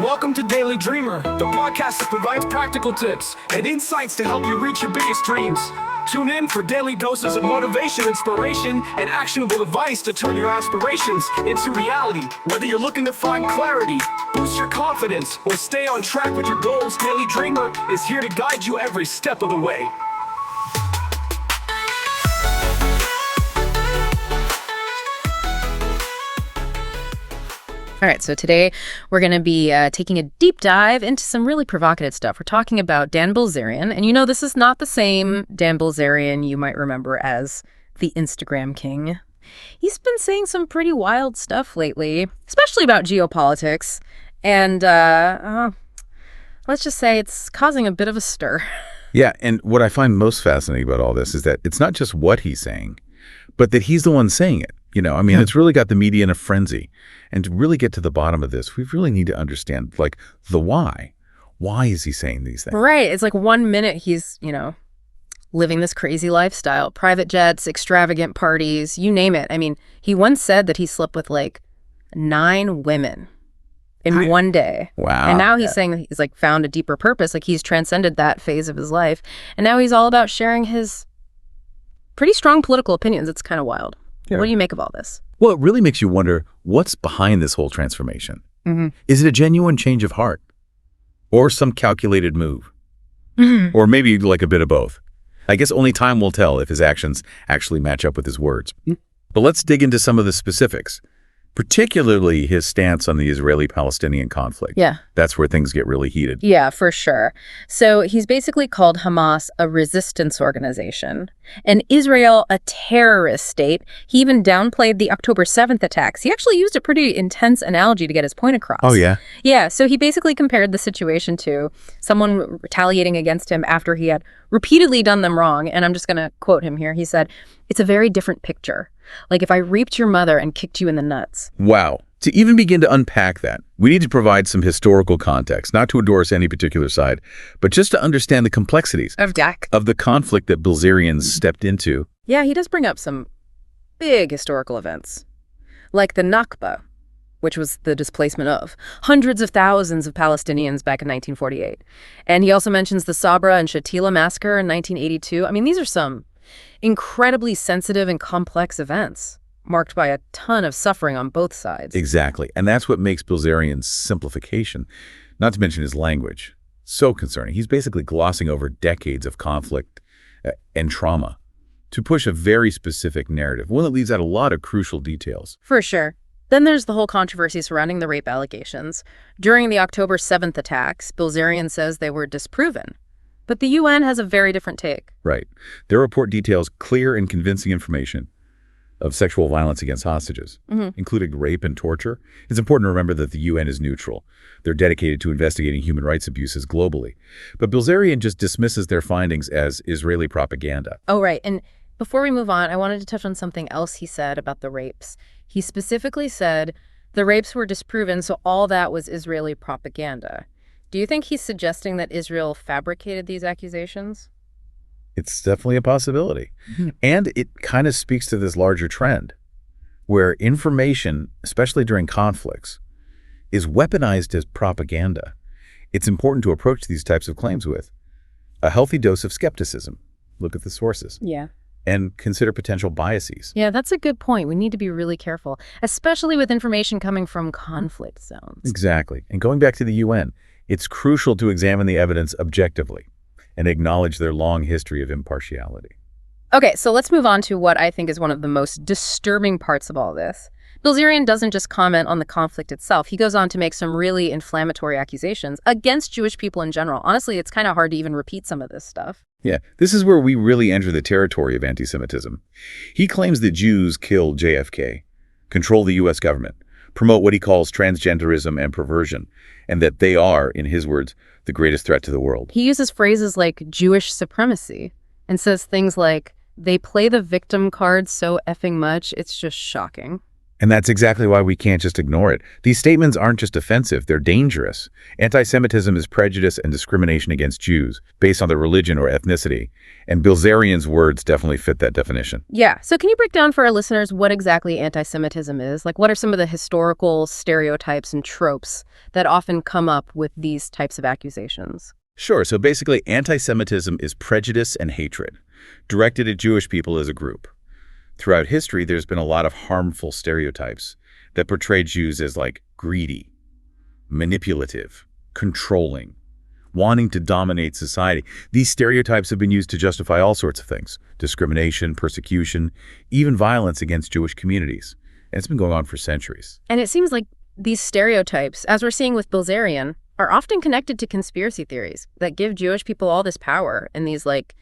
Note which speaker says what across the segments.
Speaker 1: Welcome to Daily Dreamer, the podcast that provides practical tips and insights to help you reach your biggest dreams. Tune in for daily doses of motivation, inspiration, and actionable advice to turn your aspirations into reality. Whether you're looking to find clarity, boost your confidence, or stay on track with your goals, Daily Dreamer is here to guide you every step of the way.
Speaker 2: All right, so today we're going to be taking a deep dive into some really provocative stuff. We're talking about Dan Bilzerian, and you know this is not the same Dan Bilzerian you might remember as the Instagram king. He's been saying some pretty wild stuff lately, especially about geopolitics, and let's just say it's causing a bit of a stir.
Speaker 3: Yeah, and what I find most fascinating about all this is that it's not just what he's saying, but that he's the one saying it. It's really got the media in a frenzy. And to really get to the bottom of this, we really need to understand, the why. Why is he saying these things?
Speaker 2: Right. It's like 1 minute he's, living this crazy lifestyle, private jets, extravagant parties, you name it. I mean, he once said that he slept with 9 women in one day.
Speaker 3: Wow.
Speaker 2: And now he's saying he's found a deeper purpose. He's transcended that phase of his life. And now he's all about sharing his pretty strong political opinions. It's kind of wild. Yeah. What do you make of all this?
Speaker 3: Well, it really makes you wonder what's behind this whole transformation.
Speaker 2: Mm-hmm.
Speaker 3: Is it a genuine change of heart? Or some calculated move? Mm-hmm. Or maybe a bit of both? I guess only time will tell if his actions actually match up with his words. Mm-hmm. But let's dig into some of the specifics, particularly his stance on the Israeli-Palestinian conflict.
Speaker 2: Yeah.
Speaker 3: That's where things get really heated.
Speaker 2: Yeah, for sure. So he's basically called Hamas a resistance organization and Israel a terrorist state. He even downplayed the October 7th attacks. He actually used a pretty intense analogy to get his point across.
Speaker 3: Oh, yeah?
Speaker 2: Yeah, so he basically compared the situation to someone retaliating against him after he had repeatedly done them wrong. And I'm just going to quote him here. He said, "It's a very different picture. Like if I raped your mother and kicked you in the nuts."
Speaker 3: Wow. To even begin to unpack that, we need to provide some historical context, not to endorse any particular side, but just to understand the complexities
Speaker 2: of
Speaker 3: the conflict that Bilzerian stepped into.
Speaker 2: Yeah, he does bring up some big historical events, like the Nakba, which was the displacement of hundreds of thousands of Palestinians back in 1948. And he also mentions the Sabra and Shatila massacre in 1982. I mean, these are some incredibly sensitive and complex events, marked by a ton of suffering on both sides.
Speaker 3: Exactly. And that's what makes Bilzerian's simplification, not to mention his language, so concerning. He's basically glossing over decades of conflict and trauma to push a very specific narrative, one that leaves out a lot of crucial details.
Speaker 2: For sure. Then there's the whole controversy surrounding the rape allegations. During the October 7th attacks, Bilzerian says they were disproven. But the UN has a very different take.
Speaker 3: Right. Their report details clear and convincing information of sexual violence against hostages, including rape and torture. It's important to remember that the UN is neutral. They're dedicated to investigating human rights abuses globally. But Bilzerian just dismisses their findings as Israeli propaganda.
Speaker 2: Oh, right. And before we move on, I wanted to touch on something else he said about the rapes. He specifically said the rapes were disproven, so all that was Israeli propaganda. Do you think he's suggesting that Israel fabricated these accusations?
Speaker 3: It's definitely a possibility. Mm-hmm. And it kind of speaks to this larger trend where information, especially during conflicts, is weaponized as propaganda. It's important to approach these types of claims with a healthy dose of skepticism. Look at the sources.
Speaker 2: Yeah.
Speaker 3: And consider potential biases.
Speaker 2: Yeah, that's a good point. We need to be really careful, especially with information coming from conflict zones.
Speaker 3: Exactly. And going back to the UN, it's crucial to examine the evidence objectively and acknowledge their long history of impartiality.
Speaker 2: Okay, so let's move on to what I think is one of the most disturbing parts of all this. Bilzerian doesn't just comment on the conflict itself. He goes on to make some really inflammatory accusations against Jewish people in general. Honestly, it's kind of hard to even repeat some of this stuff.
Speaker 3: Yeah, this is where we really enter the territory of anti-Semitism. He claims that Jews killed JFK, control the U.S. government, promote what he calls transgenderism and perversion, and that they are, in his words, the greatest threat to the world.
Speaker 2: He uses phrases like Jewish supremacy and says things like, "They play the victim card so effing much, it's just shocking."
Speaker 3: And that's exactly why we can't just ignore it. These statements aren't just offensive, they're dangerous. Anti-Semitism is prejudice and discrimination against Jews based on their religion or ethnicity. And Bilzerian's words definitely fit that definition.
Speaker 2: Yeah. So can you break down for our listeners what exactly anti-Semitism is? Like, what are some of the historical stereotypes and tropes that often come up with these types of accusations?
Speaker 3: Sure, so basically anti-Semitism is prejudice and hatred, directed at Jewish people as a group. Throughout history, there's been a lot of harmful stereotypes that portray Jews as like greedy, manipulative, controlling, wanting to dominate society. These stereotypes have been used to justify all sorts of things: discrimination, persecution, even violence against Jewish communities. And it's been going on for centuries.
Speaker 2: And it seems like these stereotypes, as we're seeing with Bilzerian, are often connected to conspiracy theories that give Jewish people all this power and these, like,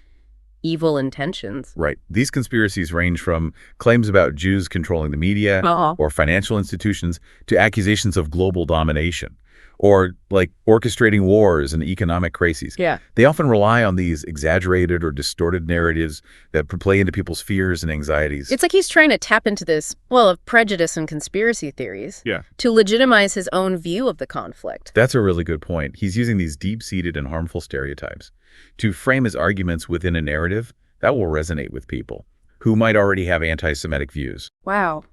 Speaker 2: evil intentions.
Speaker 3: Right. These conspiracies range from claims about Jews controlling the media or financial institutions to accusations of global domination or like orchestrating wars and economic crises.
Speaker 2: Yeah.
Speaker 3: They often rely on these exaggerated or distorted narratives that play into people's fears and anxieties.
Speaker 2: It's like he's trying to tap into this well of prejudice and conspiracy theories to legitimize his own view of the conflict.
Speaker 3: That's a really good point. He's using these deep-seated and harmful stereotypes to frame his arguments within a narrative that will resonate with people who might already have anti-Semitic views.
Speaker 2: Wow.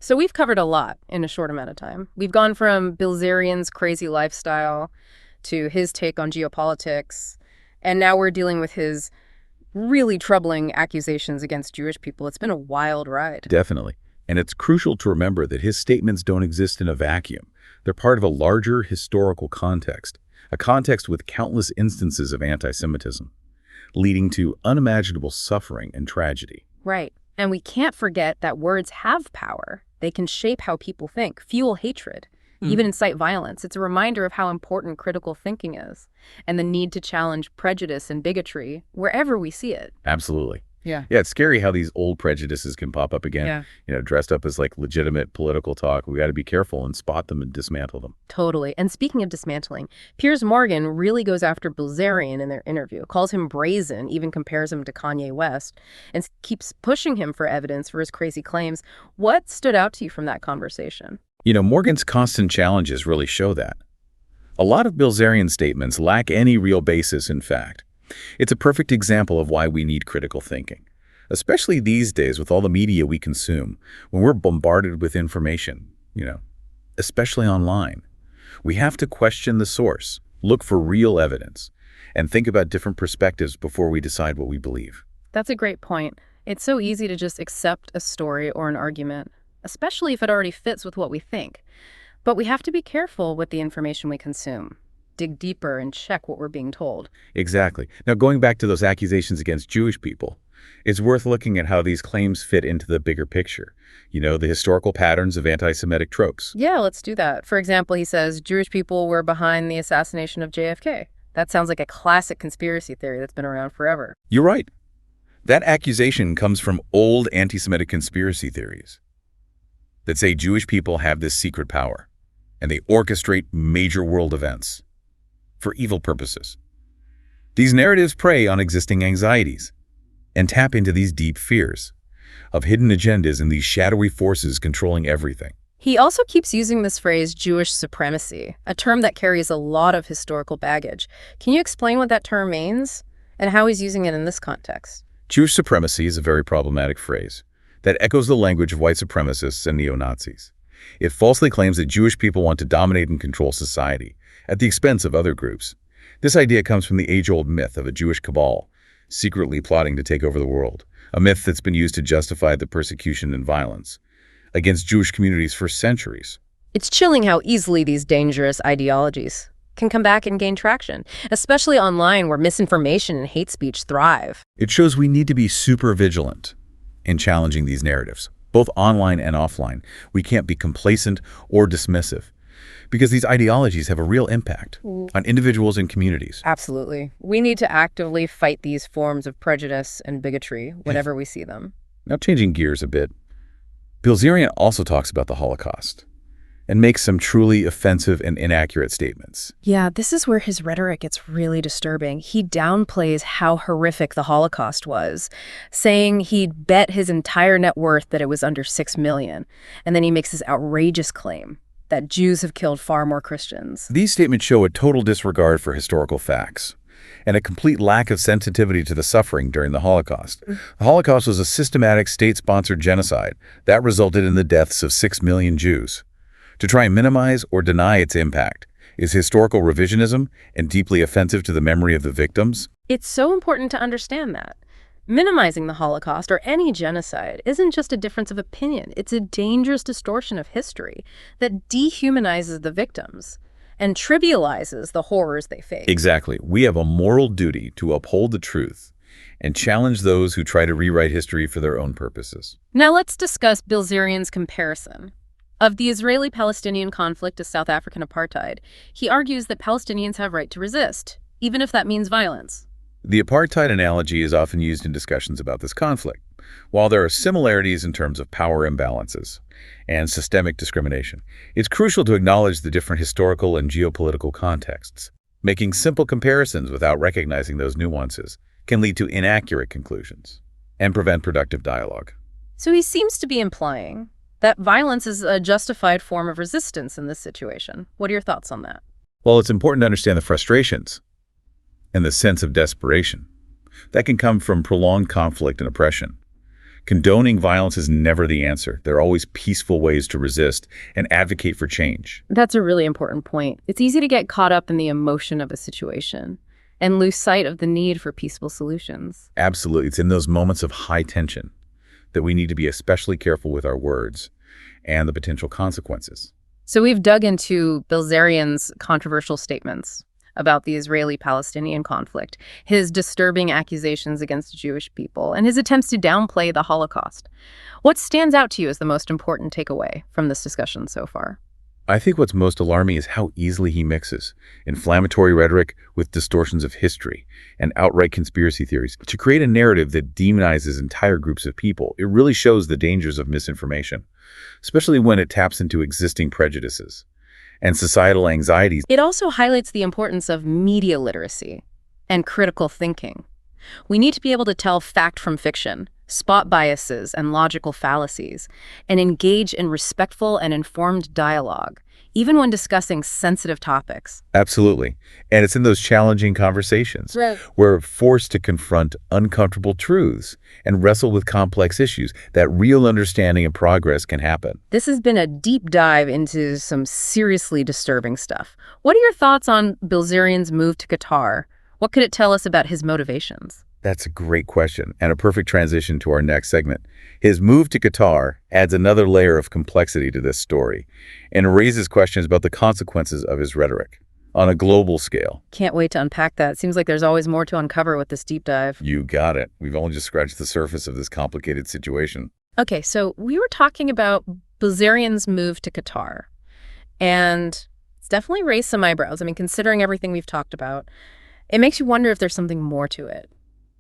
Speaker 2: So we've covered a lot in a short amount of time. We've gone from Bilzerian's crazy lifestyle to his take on geopolitics, and now we're dealing with his really troubling accusations against Jewish people. It's been a wild ride.
Speaker 3: Definitely. And it's crucial to remember that his statements don't exist in a vacuum. They're part of a larger historical context, a context with countless instances of anti-Semitism, leading to unimaginable suffering and tragedy.
Speaker 2: Right. And we can't forget that words have power. They can shape how people think, fuel hatred, even incite violence. It's a reminder of how important critical thinking is and the need to challenge prejudice and bigotry wherever we see it.
Speaker 3: Absolutely.
Speaker 2: Yeah.
Speaker 3: Yeah, it's scary how these old prejudices can pop up again, dressed up as like legitimate political talk. We got to be careful and spot them and dismantle them.
Speaker 2: Totally. And speaking of dismantling, Piers Morgan really goes after Bilzerian in their interview, calls him brazen, even compares him to Kanye West, and keeps pushing him for evidence for his crazy claims. What stood out to you from that conversation?
Speaker 3: Morgan's constant challenges really show that. A lot of Bilzerian's statements lack any real basis in fact. It's a perfect example of why we need critical thinking, especially these days with all the media we consume, when we're bombarded with information, especially online. We have to question the source, look for real evidence, and think about different perspectives before we decide what we believe.
Speaker 2: That's a great point. It's so easy to just accept a story or an argument, especially if it already fits with what we think. But we have to be careful with the information we consume. Dig deeper and check what we're being told.
Speaker 3: Exactly. Now, going back to those accusations against Jewish people, it's worth looking at how these claims fit into the bigger picture, the historical patterns of anti-Semitic tropes.
Speaker 2: Yeah, let's do that. For example, he says Jewish people were behind the assassination of JFK. That sounds like a classic conspiracy theory that's been around forever.
Speaker 3: You're right. That accusation comes from old anti-Semitic conspiracy theories that say Jewish people have this secret power, and they orchestrate major world events for evil purposes. These narratives prey on existing anxieties and tap into these deep fears of hidden agendas and these shadowy forces controlling everything.
Speaker 2: He also keeps using this phrase Jewish supremacy, a term that carries a lot of historical baggage. Can you explain what that term means and how he's using it in this context?
Speaker 3: Jewish supremacy is a very problematic phrase that echoes the language of white supremacists and neo-Nazis. It falsely claims that Jewish people want to dominate and control society at the expense of other groups. This idea comes from the age-old myth of a Jewish cabal secretly plotting to take over the world, a myth that's been used to justify the persecution and violence against Jewish communities for centuries.
Speaker 2: It's chilling how easily these dangerous ideologies can come back and gain traction, especially online where misinformation and hate speech thrive.
Speaker 3: It shows we need to be super vigilant in challenging these narratives, both online and offline. We can't be complacent or dismissive, because these ideologies have a real impact on individuals and communities.
Speaker 2: Absolutely. We need to actively fight these forms of prejudice and bigotry whenever we see them.
Speaker 3: Now, changing gears a bit, Bilzerian also talks about the Holocaust. and makes some truly offensive and inaccurate statements.
Speaker 2: Yeah, this is where his rhetoric gets really disturbing. He downplays how horrific the Holocaust was, saying he'd bet his entire net worth that it was under 6 million. And then he makes this outrageous claim that Jews have killed far more Christians.
Speaker 3: These statements show a total disregard for historical facts and a complete lack of sensitivity to the suffering during the Holocaust. The Holocaust was a systematic state-sponsored genocide that resulted in the deaths of 6 million Jews. To try and minimize or deny its impact is historical revisionism and deeply offensive to the memory of the victims.
Speaker 2: It's so important to understand that. Minimizing the Holocaust or any genocide isn't just a difference of opinion. It's a dangerous distortion of history that dehumanizes the victims and trivializes the horrors they face.
Speaker 3: Exactly. We have a moral duty to uphold the truth and challenge those who try to rewrite history for their own purposes.
Speaker 2: Now let's discuss Bilzerian's comparison of the Israeli-Palestinian conflict to South African apartheid. He argues that Palestinians have right to resist, even if that means violence.
Speaker 3: The apartheid analogy is often used in discussions about this conflict. While there are similarities in terms of power imbalances and systemic discrimination, it's crucial to acknowledge the different historical and geopolitical contexts. Making simple comparisons without recognizing those nuances can lead to inaccurate conclusions and prevent productive dialogue.
Speaker 2: So he seems to be implying that violence is a justified form of resistance in this situation. What are your thoughts on that?
Speaker 3: Well, it's important to understand the frustrations and the sense of desperation that can come from prolonged conflict and oppression. Condoning violence is never the answer. There are always peaceful ways to resist and advocate for change.
Speaker 2: That's a really important point. It's easy to get caught up in the emotion of a situation and lose sight of the need for peaceful solutions.
Speaker 3: Absolutely. It's in those moments of high tension that we need to be especially careful with our words and the potential consequences.
Speaker 2: So we've dug into Bilzerian's controversial statements about the Israeli-Palestinian conflict, his disturbing accusations against Jewish people, and his attempts to downplay the Holocaust. What stands out to you as the most important takeaway from this discussion so far?
Speaker 3: I think what's most alarming is how easily he mixes inflammatory rhetoric with distortions of history and outright conspiracy theories to create a narrative that demonizes entire groups of people. It really shows the dangers of misinformation, especially when it taps into existing prejudices and societal anxieties.
Speaker 2: It also highlights the importance of media literacy and critical thinking. We need to be able to tell fact from fiction, spot biases and logical fallacies, and engage in respectful and informed dialogue, even when discussing sensitive topics.
Speaker 3: Absolutely. And it's in those challenging conversations
Speaker 2: Right.
Speaker 3: where we're forced to confront uncomfortable truths and wrestle with complex issues that real understanding and progress can happen.
Speaker 2: This has been a deep dive into some seriously disturbing stuff. What are your thoughts on Bilzerian's move to Qatar? What could it tell us about his motivations?
Speaker 3: That's a great question and a perfect transition to our next segment. His move to Qatar adds another layer of complexity to this story and raises questions about the consequences of his rhetoric on a global scale.
Speaker 2: Can't wait to unpack that. Seems like there's always more to uncover with this deep dive.
Speaker 3: You got it. We've only just scratched the surface of this complicated situation.
Speaker 2: Okay, so we were talking about Bilzerian's move to Qatar, and it's definitely raised some eyebrows. I mean, considering everything we've talked about, it makes you wonder if there's something more to it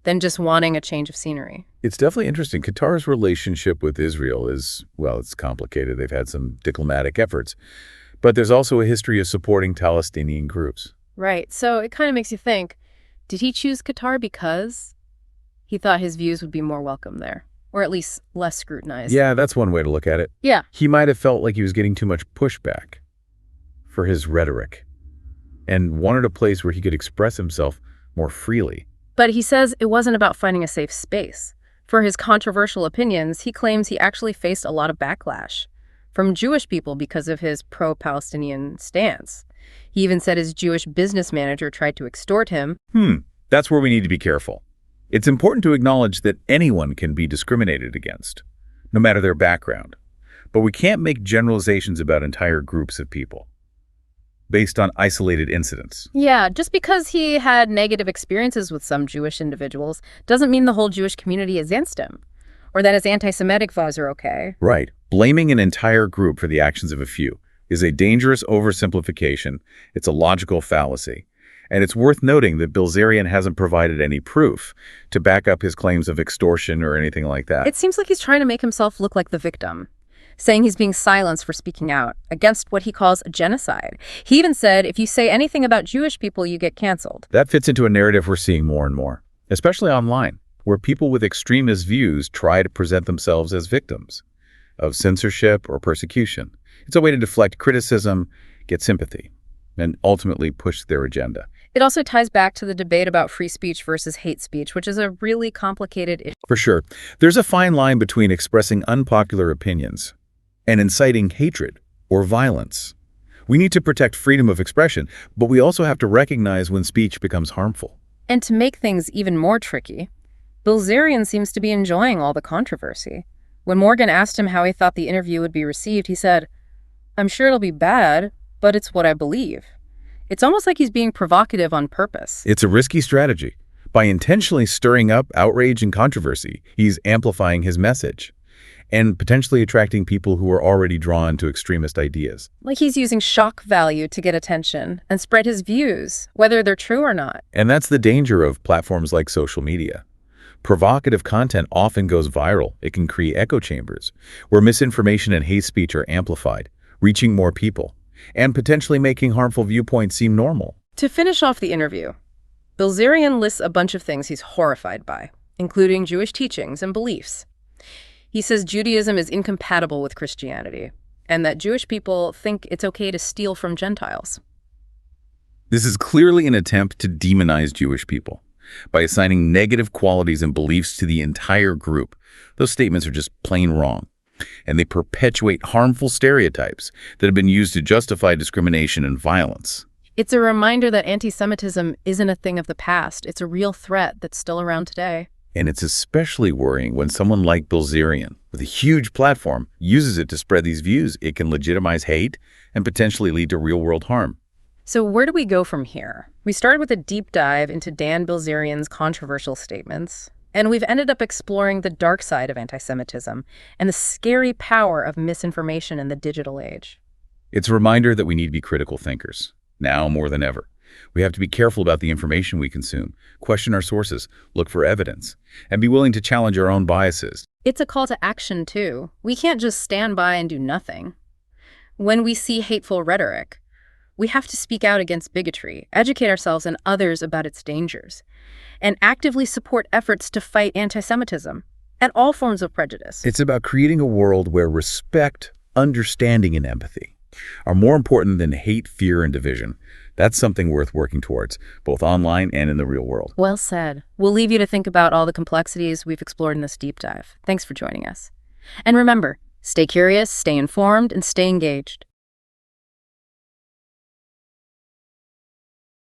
Speaker 2: than just wanting a change of scenery.
Speaker 3: It's definitely interesting. Qatar's relationship with Israel is, well, it's complicated. They've had some diplomatic efforts, but there's also a history of supporting Palestinian groups.
Speaker 2: Right, so it kind of makes you think, did he choose Qatar because he thought his views would be more welcome there, or at least less scrutinized?
Speaker 3: Yeah, that's one way to look at it.
Speaker 2: Yeah.
Speaker 3: He might have felt like he was getting too much pushback for his rhetoric and wanted a place where he could express himself more freely.
Speaker 2: But he says it wasn't about finding a safe space. For his controversial opinions, he claims he actually faced a lot of backlash from Jewish people because of his pro-Palestinian stance. He even said his Jewish business manager tried to extort him.
Speaker 3: That's where we need to be careful. It's important to acknowledge that anyone can be discriminated against, no matter their background. But we can't make generalizations about entire groups of people based on isolated incidents.
Speaker 2: Yeah, just because he had negative experiences with some Jewish individuals doesn't mean the whole Jewish community is against him, or that his anti-Semitic views are okay.
Speaker 3: Right. Blaming an entire group for the actions of a few is a dangerous oversimplification. It's a logical fallacy. And it's worth noting that Bilzerian hasn't provided any proof to back up his claims of extortion or anything like that.
Speaker 2: It seems like he's trying to make himself look like the victim, saying he's being silenced for speaking out against what he calls a genocide. He even said, if you say anything about Jewish people, you get canceled.
Speaker 3: That fits into a narrative we're seeing more and more, especially online, where people with extremist views try to present themselves as victims of censorship or persecution. It's a way to deflect criticism, get sympathy, and ultimately push their agenda.
Speaker 2: It also ties back to the debate about free speech versus hate speech, which is a really complicated issue.
Speaker 3: For sure, there's a fine line between expressing unpopular opinions and inciting hatred or violence. We need to protect freedom of expression, but we also have to recognize when speech becomes harmful.
Speaker 2: And to make things even more tricky, Bilzerian seems to be enjoying all the controversy. When Morgan asked him how he thought the interview would be received, he said, "I'm sure it'll be bad, but it's what I believe." It's almost like he's being provocative on purpose.
Speaker 3: It's a risky strategy. By intentionally stirring up outrage and controversy, he's amplifying his message and potentially attracting people who are already drawn to extremist ideas.
Speaker 2: Like he's using shock value to get attention and spread his views, whether they're true or not.
Speaker 3: And that's the danger of platforms like social media. Provocative content often goes viral. It can create echo chambers where misinformation and hate speech are amplified, reaching more people, and potentially making harmful viewpoints seem normal.
Speaker 2: To finish off the interview, Bilzerian lists a bunch of things he's horrified by, including Jewish teachings and beliefs. He says Judaism is incompatible with Christianity, and that Jewish people think it's okay to steal from Gentiles.
Speaker 3: This is clearly an attempt to demonize Jewish people by assigning negative qualities and beliefs to the entire group. Those statements are just plain wrong, and they perpetuate harmful stereotypes that have been used to justify discrimination and violence.
Speaker 2: It's a reminder that anti-Semitism isn't a thing of the past. It's a real threat that's still around today.
Speaker 3: And it's especially worrying when someone like Bilzerian, with a huge platform, uses it to spread these views. It can legitimize hate and potentially lead to real-world harm.
Speaker 2: So where do we go from here? We started with a deep dive into Dan Bilzerian's controversial statements, and we've ended up exploring the dark side of anti-Semitism and the scary power of misinformation in the digital age.
Speaker 3: It's a reminder that we need to be critical thinkers, now more than ever. We have to be careful about the information we consume, question our sources, look for evidence, and be willing to challenge our own biases.
Speaker 2: It's a call to action, too. We can't just stand by and do nothing. When we see hateful rhetoric, we have to speak out against bigotry, educate ourselves and others about its dangers, and actively support efforts to fight anti-Semitism and all forms of prejudice.
Speaker 3: It's about creating a world where respect, understanding, and empathy are more important than hate, fear, and division. That's something worth working towards, both online and in the real world.
Speaker 2: Well said. We'll leave you to think about all the complexities we've explored in this deep dive. Thanks for joining us. And remember, stay curious, stay informed, and stay engaged.